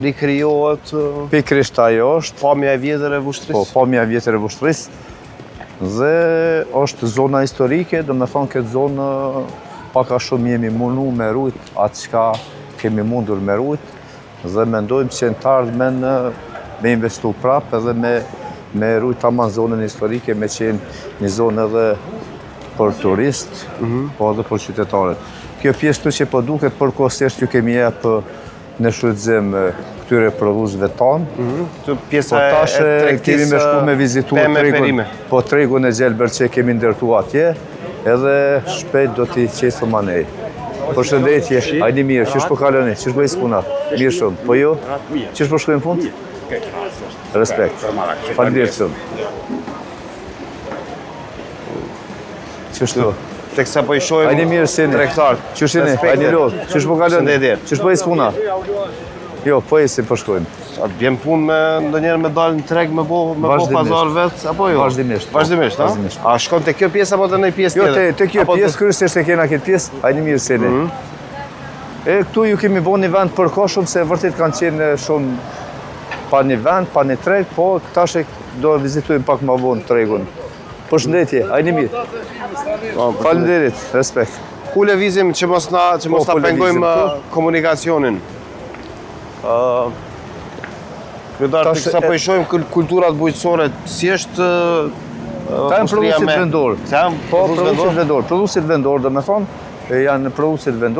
Rikrijohet Pikrisht ajo është pamja e vjetër e Vushtrisë. po pamja e vjetër e Vushtrisë dhe është zona historike, do me thonë këtë zonë paka shumë jemi mundu me rujt atë çka kemi mundur me rujt dhe mendojmë që në të ardhmen me investu prapë edhe me rujt taman zonën historike me qenë një zonë edhe për turist, po edhe për qytetarët. Kjo pjesë të që po duket përkohësisht ju kemi jepë në shfrytëzim këtyre prodhuesve tanë. Pjesa Po tash kemi me shku me vizitu tregun, po tregun e Gjelbër që kemi ndërtu atje, edhe shpejt do t'i qesëm anej. Përshëndetje, hajde mirë, qysh po kaloni, qysh po punat? Mirë shumë, po jo? Qysh po shkojnë punë? Respekt. Faleminderit shumë. Qysh to? Teksa po i shohim hajde mirë sini. tregtarët. Qysh jeni? Hajde lodh. Qysh po kaloni? Qysh po punat? Jo, po si po shkojmë. A bjem punë me ndonjëherë me dalë në treg me bo pazar vet apo jo? Vazhdimisht. Vazhdimisht, a? A shkon te kjo pjesë apo te një pjesë Jo, tjetër? te kjo pjesë kryesisht e kena këtë pjesë, hajde mirë sini. E këtu ju kemi bo një vend përkohshëm se vërtet kanë qenë shumë pa një vend, pa një treg, po tash do vizitujmë pak më vonë tregun. Përshëndetje, hajde mirë. Faleminderit, respekt. Ku lëvizim që mos na pengojmë komunikacionin? Kryetar, teksa po i shohim kulturat bujqësore, si është Ta janë produsit vendor. Po, produsit vendor. Produsit vendor, do me thonë, janë produsit vendor.